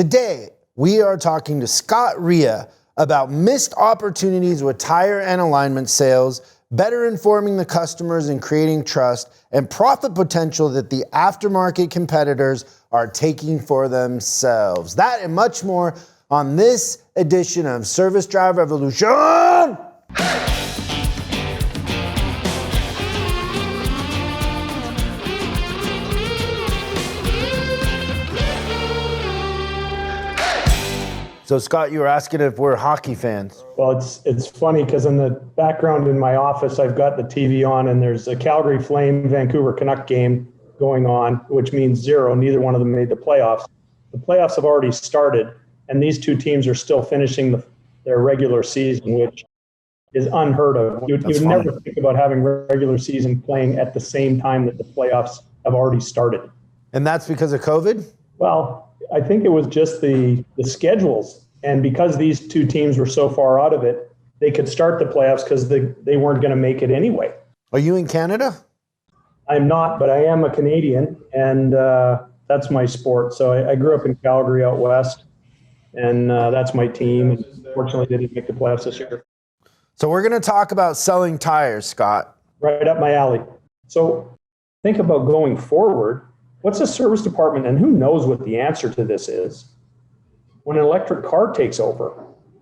Today, we are talking to Scott Rea about missed opportunities with tire and alignment sales, better informing the customers and creating trust, and profit potential that the aftermarket competitors are taking for themselves. That and much more on this edition of Service Drive Revolution. So Scott, you were asking if we're hockey fans. Well, it's funny because in the background in my office, I've got the TV on and there's a Calgary Flame Vancouver Canuck game going on, which means zero. Neither one of them made the playoffs. The playoffs have already started, and these two teams are still finishing their regular season, which is unheard of. You would never think about having regular season playing at the same time that the playoffs have already started. And that's because of COVID? Well, I think it was just the schedules. And because these two teams were so far out of it, they could start the playoffs because they weren't going to make it anyway. Are you in Canada? I'm not, but I am a Canadian, and that's my sport. So I grew up in Calgary out west, and that's my team. And fortunately, they didn't make the playoffs this year. So we're going to talk about selling tires, Scott. Right up my alley. So think about going forward. What's a service department, and who knows what the answer to this is, when an electric car takes over,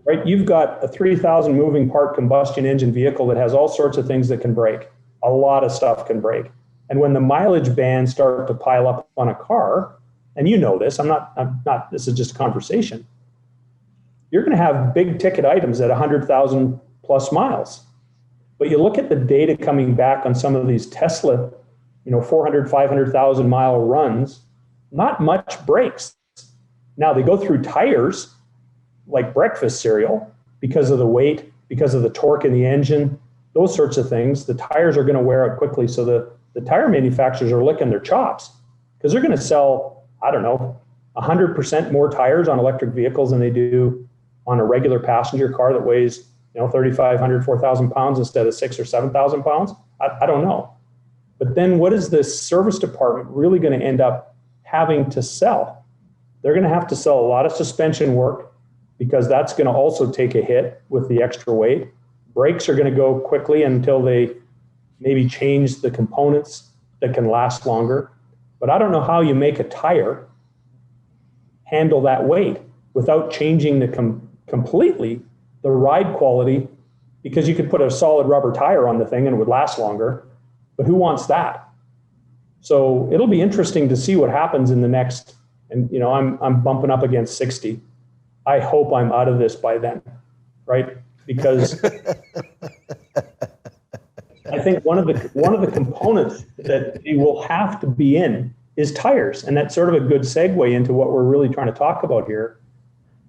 right? You've got a 3,000 moving part combustion engine vehicle that has all sorts of things that can break. A lot of stuff can break. And when the mileage bands start to pile up on a car, and you know this, I'm not, this is just a conversation. You're going to have big ticket items at 100,000 plus miles. But you look at the data coming back on some of these Tesla, 400, 500,000 mile runs, not much breaks. Now they go through tires like breakfast cereal because of the weight, because of the torque in the engine, those sorts of things. The tires are going to wear out quickly. So the tire manufacturers are licking their chops because they're going to sell, 100% more tires on electric vehicles than they do on a regular passenger car that weighs, 3,500, 4,000 pounds instead of 6,000 or 7,000 pounds. I don't know. But then what is this service department really going to end up having to sell? They're going to have to sell a lot of suspension work because that's going to also take a hit with the extra weight. Brakes are going to go quickly until they maybe change the components that can last longer. But I don't know how you make a tire handle that weight without changing completely the ride quality, because you could put a solid rubber tire on the thing and it would last longer. But who wants that? So it'll be interesting to see what happens in the next, and I'm bumping up against 60. I hope I'm out of this by then, right? Because I think one of the components that we will have to be in is tires. And that's sort of a good segue into what we're really trying to talk about here,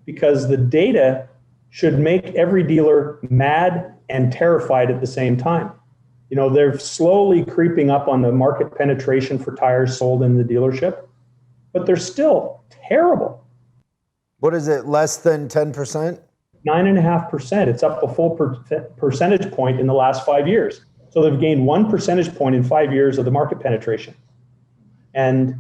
because the data should make every dealer mad and terrified at the same time. They're slowly creeping up on the market penetration for tires sold in the dealership, but they're still terrible. What is it, less than 10%? 9.5%. It's up a full percentage point in the last 5 years. So they've gained 1 percentage point in 5 years of the market penetration. And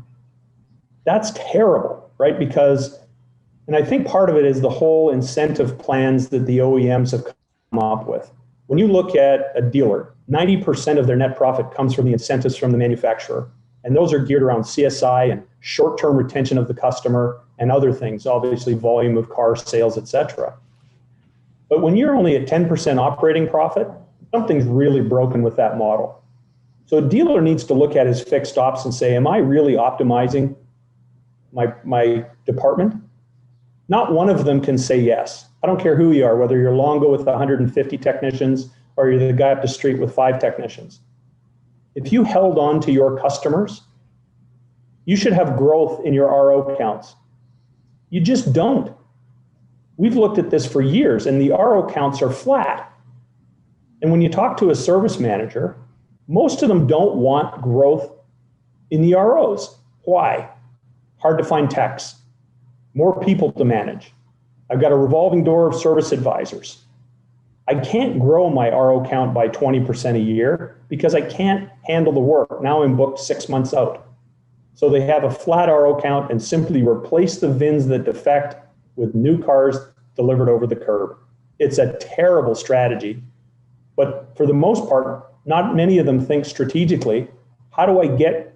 that's terrible, right? And I think part of it is the whole incentive plans that the OEMs have come up with. When you look at a dealer, 90% of their net profit comes from the incentives from the manufacturer. And those are geared around CSI and short-term retention of the customer and other things, obviously volume of car sales, et cetera. But when you're only at 10% operating profit, something's really broken with that model. So a dealer needs to look at his fixed ops and say, am I really optimizing my department? Not one of them can say yes. I don't care who you are, whether you're Longo with 150 technicians or you're the guy up the street with 5 technicians. If you held on to your customers, you should have growth in your RO counts. You just don't. We've looked at this for years and the RO counts are flat. And when you talk to a service manager, most of them don't want growth in the ROs. Why? Hard to find techs, more people to manage. I've got a revolving door of service advisors. I can't grow my RO count by 20% a year because I can't handle the work. Now I'm booked 6 months out. So they have a flat RO count and simply replace the VINs that defect with new cars delivered over the curb. It's a terrible strategy, but for the most part, not many of them think strategically, how do I get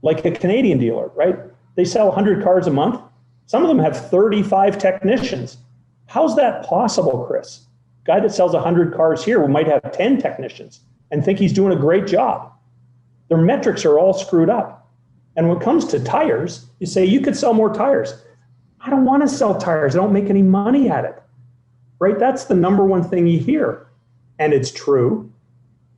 like a Canadian dealer, right? They sell 100 cars a month. Some of them have 35 technicians. How's that possible, Chris? Guy that sells 100 cars here might have 10 technicians and think he's doing a great job. Their metrics are all screwed up. And when it comes to tires, you say, you could sell more tires. I don't want to sell tires. I don't make any money at it, right? That's the number one thing you hear. And it's true.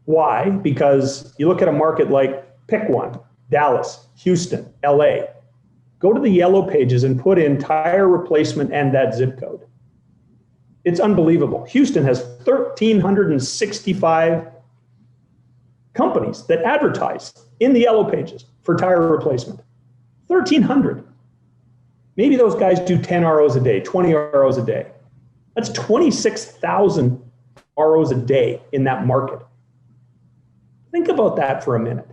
Why? Because you look at a market like, pick one, Dallas, Houston, LA. Go to the yellow pages and put in tire replacement and that zip code. It's unbelievable. Houston has 1,365 companies that advertise in the yellow pages for tire replacement. 1,300. Maybe those guys do 10 ROs a day, 20 ROs a day. That's 26,000 ROs a day in that market. Think about that for a minute.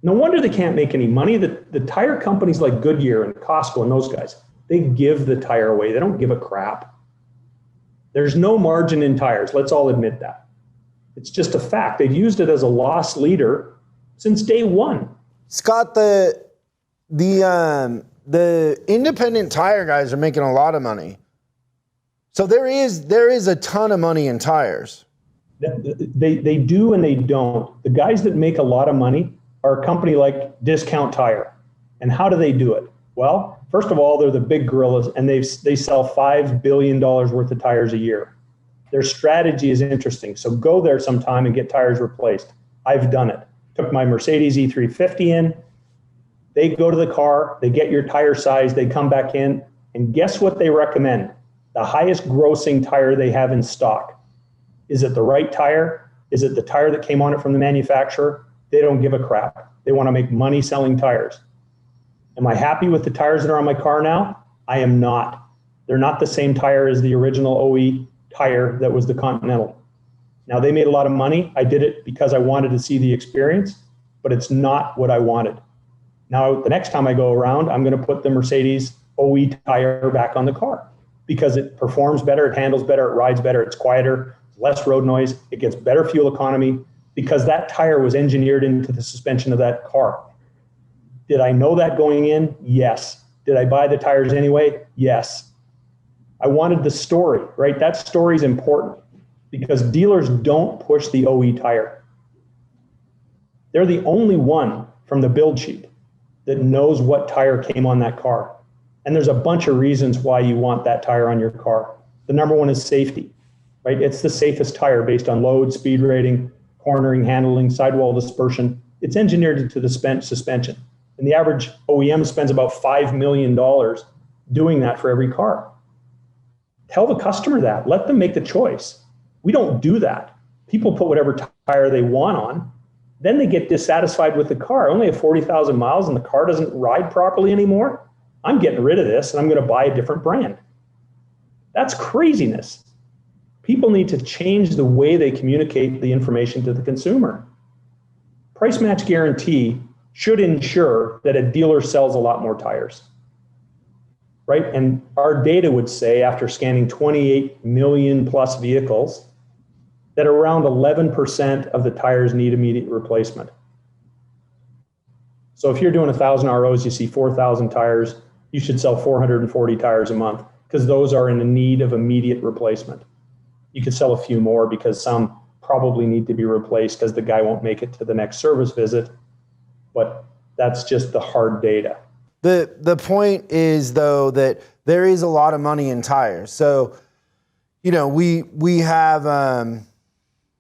No wonder they can't make any money. The tire companies like Goodyear and Costco and those guys, they give the tire away. They don't give a crap. There's no margin in tires. Let's all admit that. It's just a fact. They've used it as a loss leader since day one. Scott, the independent tire guys are making a lot of money. So there is a ton of money in tires. They do and they don't. The guys that make a lot of money are a company like Discount Tire. And how do they do it? Well, first of all, they're the big gorillas, and they sell $5 billion worth of tires a year. Their strategy is interesting. So go there sometime and get tires replaced. I've done it. Took my Mercedes E350 in. They go to the car, they get your tire size, they come back in, and guess what they recommend? The highest grossing tire they have in stock. Is it the right tire? Is it the tire that came on it from the manufacturer? They don't give a crap. They want to make money selling tires. Am I happy with the tires that are on my car now? I am not. They're not the same tire as the original OE tire that was the Continental. Now, they made a lot of money. I did it because I wanted to see the experience, but it's not what I wanted. Now, the next time I go around, I'm going to put the Mercedes OE tire back on the car because it performs better, it handles better, it rides better, it's quieter, less road noise, it gets better fuel economy because that tire was engineered into the suspension of that car. Did I know that going in? Yes. Did I buy the tires anyway? Yes. I wanted the story, right? That story is important because dealers don't push the OE tire. They're the only one from the build sheet that knows what tire came on that car. And there's a bunch of reasons why you want that tire on your car. The number one is safety, right? It's the safest tire based on load, speed rating, cornering, handling, sidewall dispersion. It's engineered into the suspension. And the average OEM spends about $5 million doing that for every car. Tell the customer that. Let them make the choice. We don't do that. People put whatever tire they want on. Then they get dissatisfied with the car. I only have 40,000 miles and the car doesn't ride properly anymore. I'm getting rid of this and I'm going to buy a different brand. That's craziness. People need to change the way they communicate the information to the consumer. Price match guarantee should ensure that a dealer sells a lot more tires, right? And our data would say, after scanning 28 million plus vehicles, that around 11% of the tires need immediate replacement. So if you're doing 1,000 ROs, you see 4,000 tires, you should sell 440 tires a month because those are in need of immediate replacement. You could sell a few more because some probably need to be replaced because the guy won't make it to the next service visit. But that's just the hard data. The point is, though, that there is a lot of money in tires. So, we have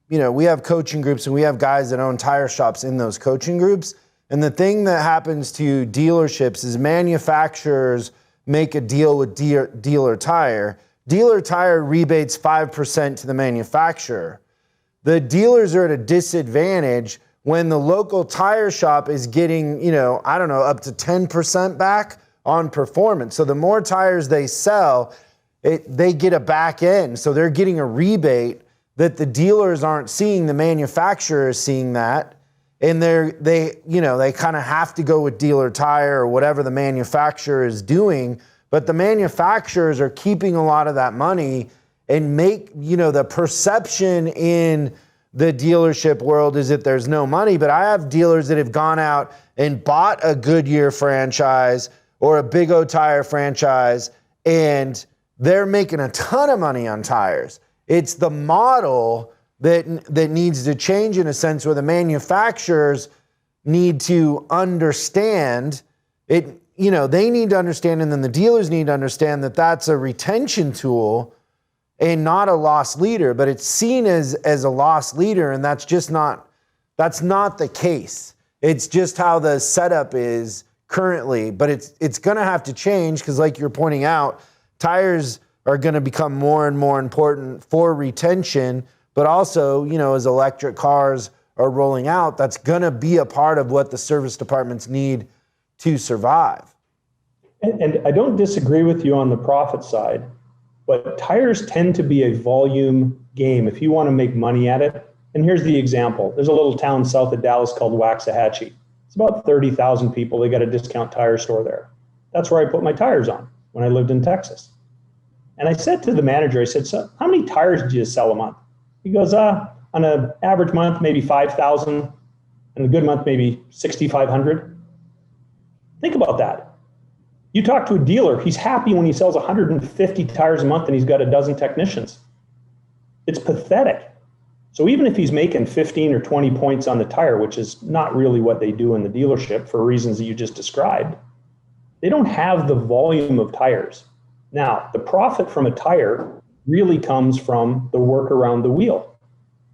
we have coaching groups and we have guys that own tire shops in those coaching groups. And the thing that happens to dealerships is manufacturers make a deal with dealer tire. Dealer tire rebates 5% to the manufacturer. The dealers are at a disadvantage when the local tire shop is getting, up to 10% back on performance. So the more tires they sell, they get a back end. So they're getting a rebate that the dealers aren't seeing. The manufacturer is seeing that. and they kind of have to go with dealer tire or whatever the manufacturer is doing, but the manufacturers are keeping a lot of that money and the perception in the dealership world is that there's no money. But I have dealers that have gone out and bought a Goodyear franchise or a Big O Tire franchise, and they're making a ton of money on tires. It's the model that needs to change, in a sense, where the manufacturers need to understand it. They need to understand, and then the dealers need to understand that that's a retention tool and not a loss leader. But it's seen as a loss leader, and that's not the case. It's just how the setup is currently. But it's going to have to change, because like you're pointing out, tires are going to become more and more important for retention. But also, as electric cars are rolling out, that's going to be a part of what the service departments need to survive. And I don't disagree with you on the profit side, but tires tend to be a volume game if you want to make money at it. And here's the example. There's a little town south of Dallas called Waxahachie. It's about 30,000 people. They got a discount tire store there. That's where I put my tires on when I lived in Texas. And I said to the manager, I said, so how many tires do you sell a month? He goes, on an average month, maybe 5,000, and a good month, maybe 6,500. Think about that. You talk to a dealer, he's happy when he sells 150 tires a month and he's got a dozen technicians. It's pathetic. So even if he's making 15 or 20 points on the tire, which is not really what they do in the dealership for reasons that you just described, they don't have the volume of tires. Now, the profit from a tire really comes from the work around the wheel.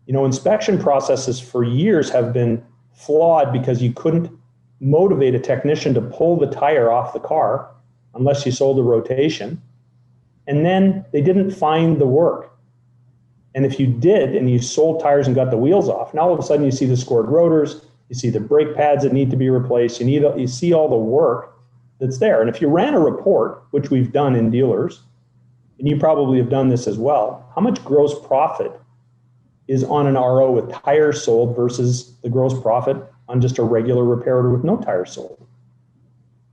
Inspection processes for years have been flawed because you couldn't motivate a technician to pull the tire off the car unless you sold a rotation. And then they didn't find the work. And if you did, and you sold tires and got the wheels off, now all of a sudden you see the scored rotors, you see the brake pads that need to be replaced, you see all the work that's there. And if you ran a report, which we've done in dealers, and you probably have done this as well, how much gross profit is on an RO with tires sold versus the gross profit on just a regular repair order with no tires sold?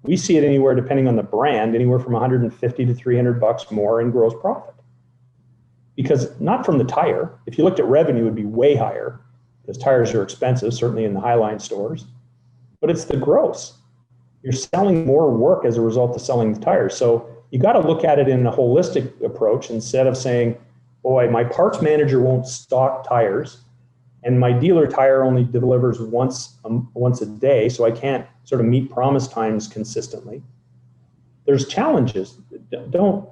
We see it anywhere, depending on the brand, anywhere from 150 to 300 bucks more in gross profit. Because not from the tire. If you looked at revenue, it would be way higher because tires are expensive, certainly in the Highline stores, but it's the gross. You're selling more work as a result of selling the tires. So you got to look at it in a holistic approach instead of saying, boy, my parts manager won't stock tires and my dealer tire only delivers once a day, so I can't sort of meet promise times consistently. There's challenges. Don't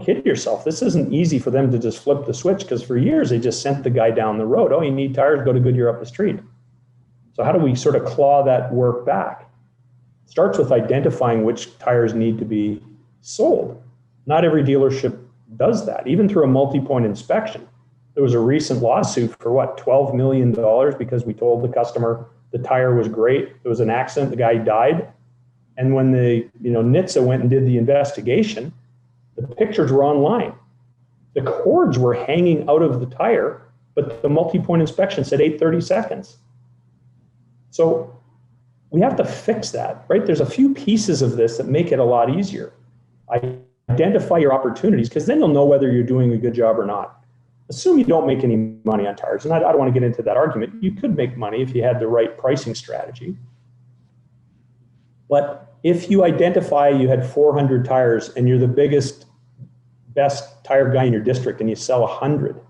kid yourself. This isn't easy for them to just flip the switch, because for years they just sent the guy down the road. Oh, you need tires, go to Goodyear up the street. So how do we sort of claw that work back? It starts with identifying which tires need to be sold. Not every dealership does that, even through a multi-point inspection. There was a recent lawsuit for $12 million because we told the customer the tire was great. There was an accident, the guy died. And when the NHTSA went and did the investigation, the pictures were online. The cords were hanging out of the tire, but the multi-point inspection said 830 seconds. So we have to fix that, right? There's a few pieces of this that make it a lot easier. Identify your opportunities, because then you'll know whether you're doing a good job or not. Assume you don't make any money on tires, and I don't want to get into that argument. You could make money if you had the right pricing strategy. But if you identify you had 400 tires and you're the best tire guy in your district and you sell 100,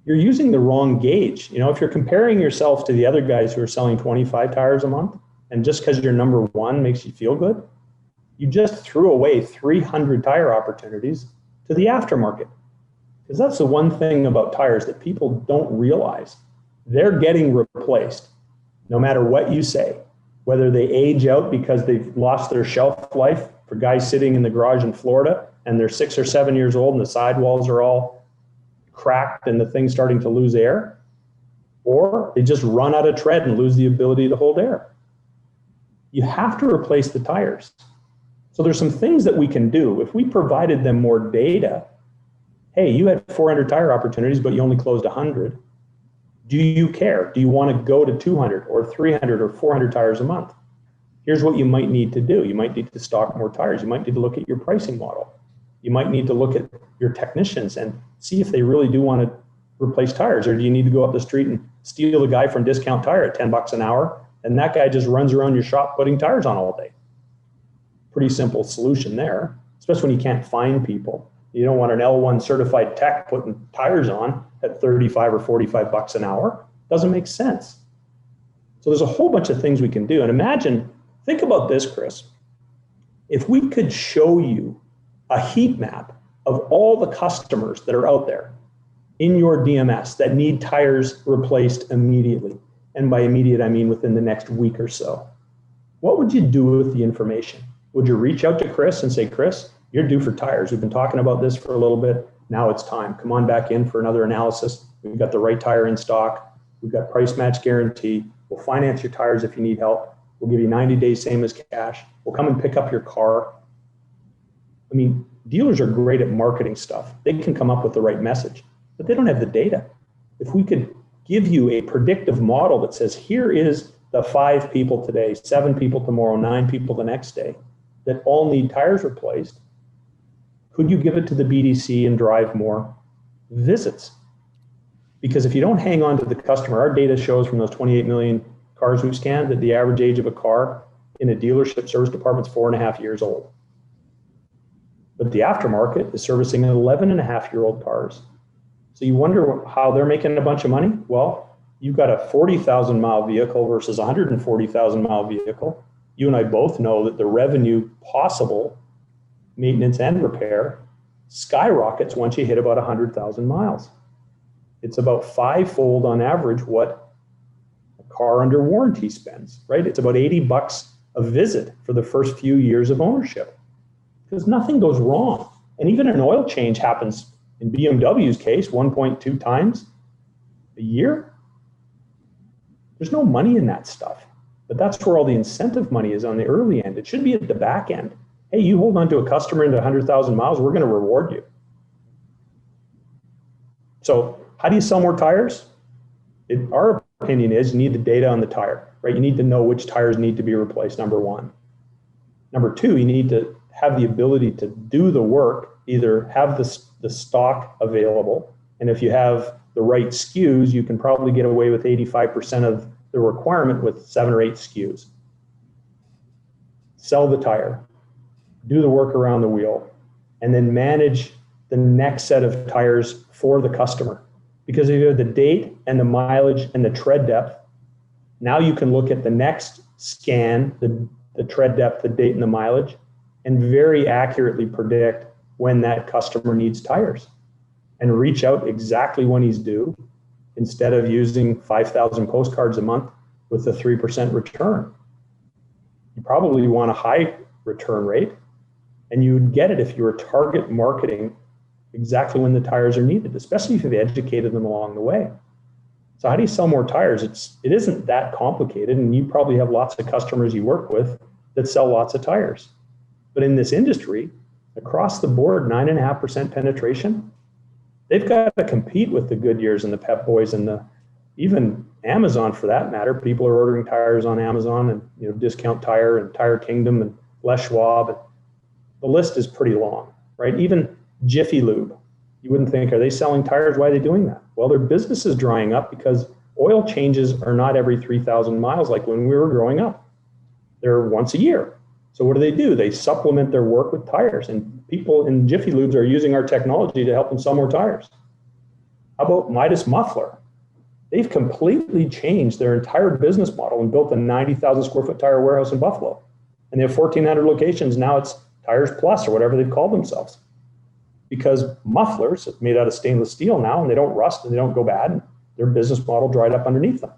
you're using the wrong gauge. If you're comparing yourself to the other guys who are selling 25 tires a month, and just because you're number one makes you feel good, you just threw away 300 tire opportunities to the aftermarket. Because that's the one thing about tires that people don't realize. They're getting replaced no matter what you say. Whether they age out because they've lost their shelf life, for guys sitting in the garage in Florida and they're 6 or 7 years old and the sidewalls are all cracked and the thing's starting to lose air, or they just run out of tread and lose the ability to hold air. You have to replace the tires. So there's some things that we can do. If we provided them more data, hey, you had 400 tire opportunities, but you only closed 100. Do you care? Do you want to go to 200 or 300 or 400 tires a month? Here's what you might need to do. You might need to stock more tires. You might need to look at your pricing model. You might need to look at your technicians and see if they really do want to replace tires, or do you need to go up the street and steal the guy from Discount Tire at $10 an hour, and that guy just runs around your shop putting tires on all day? Pretty simple solution there, especially when you can't find people. You don't want an L1 certified tech putting tires on at 35 or 45 bucks an hour. Doesn't make sense. So there's a whole bunch of things we can do. And imagine, think about this, Chris. If we could show you a heat map of all the customers that are out there in your DMS that need tires replaced immediately, and by immediate, I mean within the next week or so, what would you do with the information? Would you reach out to Chris and say, Chris, you're due for tires. We've been talking about this for a little bit. Now it's time. Come on back in for another analysis. We've got the right tire in stock. We've got price match guarantee. We'll finance your tires if you need help. We'll give you 90 days, same as cash. We'll come and pick up your car. I mean, dealers are great at marketing stuff. They can come up with the right message, but they don't have the data. If we could give you a predictive model that says, here is the 5 people today, 7 people tomorrow, 9 people the next day that all need tires replaced, could you give it to the BDC and drive more visits? Because if you don't hang on to the customer, our data shows from those 28 million cars we've scanned that the average age of a car in a dealership service department is 4.5 years old. But the aftermarket is servicing 11.5-year-old cars. So you wonder how they're making a bunch of money? Well, you've got a 40,000 mile vehicle versus a 140,000 mile vehicle. You and I both know that the revenue possible, maintenance and repair, skyrockets once you hit about 100,000 miles. It's about 5-fold on average what a car under warranty spends, right? It's about $80 a visit for the first few years of ownership, because nothing goes wrong. And even an oil change happens, in BMW's case, 1.2 times a year. There's no money in that stuff, but that's where all the incentive money is on the early end. It should be at the back end. Hey, you hold on to a customer into 100,000 miles, we're going to reward you. So how do you sell more tires? Our opinion is you need the data on the tire, right? You need to know which tires need to be replaced, number one. Number two, you need to have the ability to do the work, either have the stock available, and if you have the right SKUs, you can probably get away with 85% of the requirement with 7 or 8 SKUs. Sell the tire, do the work around the wheel, and then manage the next set of tires for the customer. Because if you have the date and the mileage and the tread depth, now you can look at the next scan, the tread depth, the date, and the mileage, and very accurately predict when that customer needs tires and reach out exactly when he's due instead of using 5,000 postcards a month with a 3% return. You probably want a high return rate, and you would get it if you were target marketing exactly when the tires are needed, especially if you've educated them along the way. So how do you sell more tires? It isn't that complicated, and you probably have lots of customers you work with that sell lots of tires. But in this industry, across the board, 9.5% penetration, they've got to compete with the Goodyears and the Pep Boys and even Amazon for that matter. People are ordering tires on Amazon and Discount Tire and Tire Kingdom and Les Schwab. The list is pretty long, right? Even Jiffy Lube. You wouldn't think, are they selling tires? Why are they doing that? Well, their business is drying up because oil changes are not every 3,000 miles like when we were growing up. They're once a year. So what do? They supplement their work with tires, and people in Jiffy Lubes are using our technology to help them sell more tires. How about Midas Muffler? They've completely changed their entire business model and built a 90,000 square foot tire warehouse in Buffalo. And they have 1,400 locations. Now it's Tires Plus or whatever they've called themselves. Because mufflers are made out of stainless steel now, and they don't rust and they don't go bad. And their business model dried up underneath them.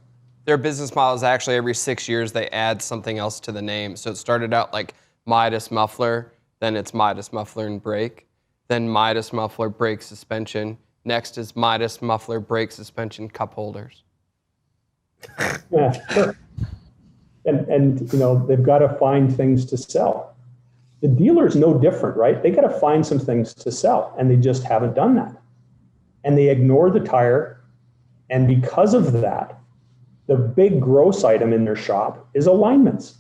Their business model is actually every 6 years they add something else to the name. So it started out like Midas Muffler, then it's Midas Muffler and Brake, then Midas Muffler Brake Suspension. Next is Midas Muffler Brake Suspension Cup Holders. Yeah, sure. And they've got to find things to sell. The dealer's no different, right? They got to find some things to sell, and they just haven't done that. And they ignore the tire And because of that, the big gross item in their shop is alignments.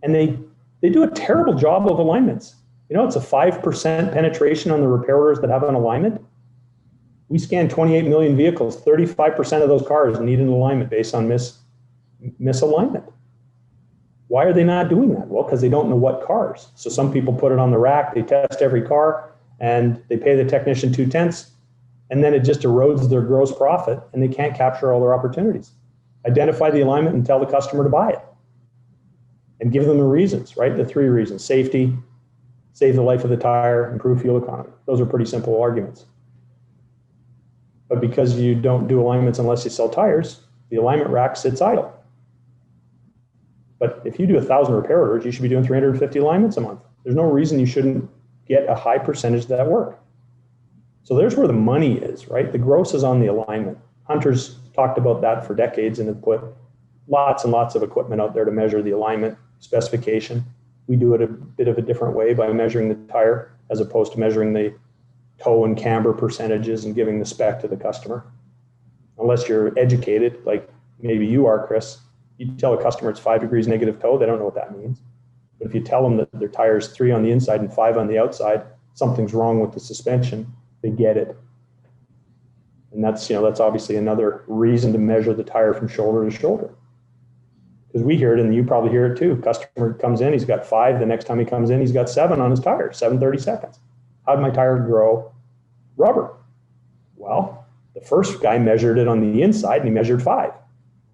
And they do a terrible job of alignments. It's a 5% penetration on the repair orders that have an alignment. We scan 28 million vehicles. 35% of those cars need an alignment based on misalignment. Why are they not doing that? Well, because they don't know what cars. So some people put it on the rack, they test every car, and they pay the technician 2/10, and then it just erodes their gross profit, and they can't capture all their opportunities. Identify the alignment and tell the customer to buy it. And give them the reasons, right? The 3 reasons: safety, save the life of the tire, improve fuel economy. Those are pretty simple arguments. But because you don't do alignments unless you sell tires, the alignment rack sits idle. But if you do 1,000 repair orders, you should be doing 350 alignments a month. There's no reason you shouldn't get a high percentage of that work. So there's where the money is, right? The gross is on the alignment. Hunters talked about that for decades and have put lots and lots of equipment out there to measure the alignment specification. We do it a bit of a different way by measuring the tire as opposed to measuring the toe and camber percentages and giving the spec to the customer. Unless you're educated, like maybe you are, Chris, you tell a customer it's 5 degrees negative toe, they don't know what that means. But if you tell them that their tire is 3 on the inside and 5 on the outside, something's wrong with the suspension, they get it. And that's obviously another reason to measure the tire from shoulder to shoulder. Because we hear it, and you probably hear it too. Customer comes in, he's got 5. The next time he comes in, he's got 7 on his tire, 7/32. How'd my tire grow rubber? Well, the first guy measured it on the inside and he measured 5.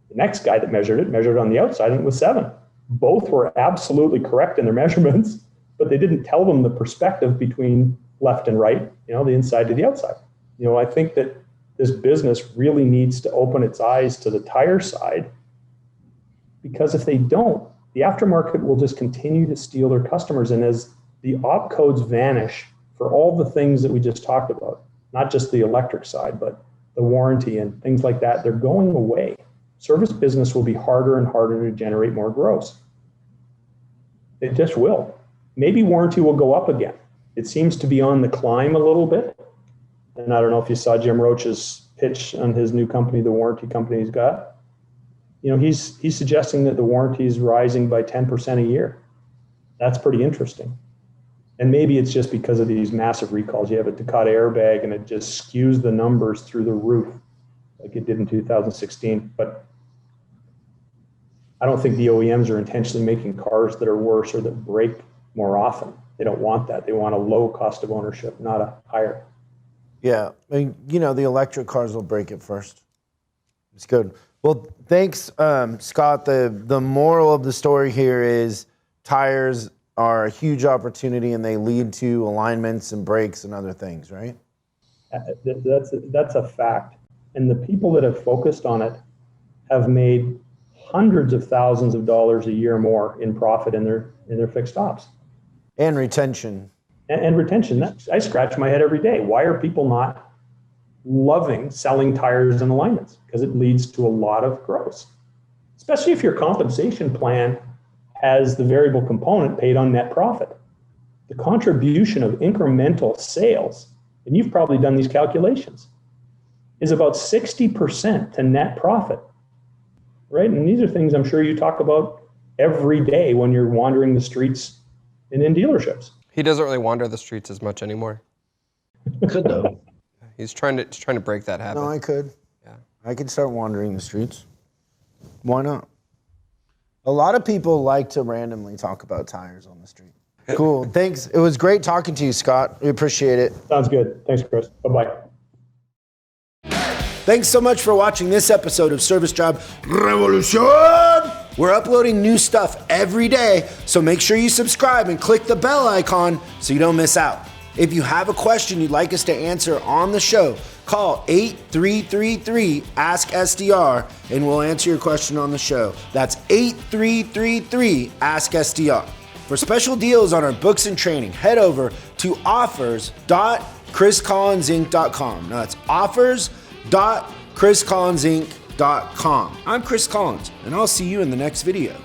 The next guy that measured it on the outside and it was 7. Both were absolutely correct in their measurements, but they didn't tell them the perspective between left and right, the inside to the outside. I think that this business really needs to open its eyes to the tire side, because if they don't, the aftermarket will just continue to steal their customers. And as the op codes vanish for all the things that we just talked about, not just the electric side, but the warranty and things like that, they're going away. Service business will be harder and harder to generate more gross. It just will. Maybe warranty will go up again. It seems to be on the climb a little bit. And I don't know if you saw Jim Roach's pitch on his new company, the warranty company he's got. He's suggesting that the warranty is rising by 10% a year. That's pretty interesting. And maybe it's just because of these massive recalls. You have a Dakota airbag and it just skews the numbers through the roof like it did in 2016. But I don't think the OEMs are intentionally making cars that are worse or that break more often. They don't want that. They want a low cost of ownership, not a higher. Yeah, the electric cars will break it first. It's good. Well, thanks, Scott. The moral of the story here is tires are a huge opportunity and they lead to alignments and brakes and other things, right? That's a fact. And the people that have focused on it have made hundreds of thousands of dollars a year more in profit in their fixed ops. And retention. And retention. I scratch my head every day. Why are people not loving selling tires and alignments? Because it leads to a lot of gross, especially if your compensation plan has the variable component paid on net profit. The contribution of incremental sales, and you've probably done these calculations, is about 60% to net profit, right? And these are things I'm sure you talk about every day when you're wandering the streets and in dealerships. He doesn't really wander the streets as much anymore. Could though. He's trying to break that habit. No, I could. Yeah. I could start wandering the streets. Why not? A lot of people like to randomly talk about tires on the street. Cool. Thanks. It was great talking to you, Scott. We appreciate it. Sounds good. Thanks, Chris. Bye-bye. Thanks so much for watching this episode of Service Job Revolution. We're uploading new stuff every day, so make sure you subscribe and click the bell icon so you don't miss out. If you have a question you'd like us to answer on the show, call 8333-ASK-SDR and we'll answer your question on the show. That's 8333-ASK-SDR. For special deals on our books and training, head over to offers.chriscollinsinc.com. Now that's offers.chriscollinsinc.com. I'm Chris Collins, and I'll see you in the next video.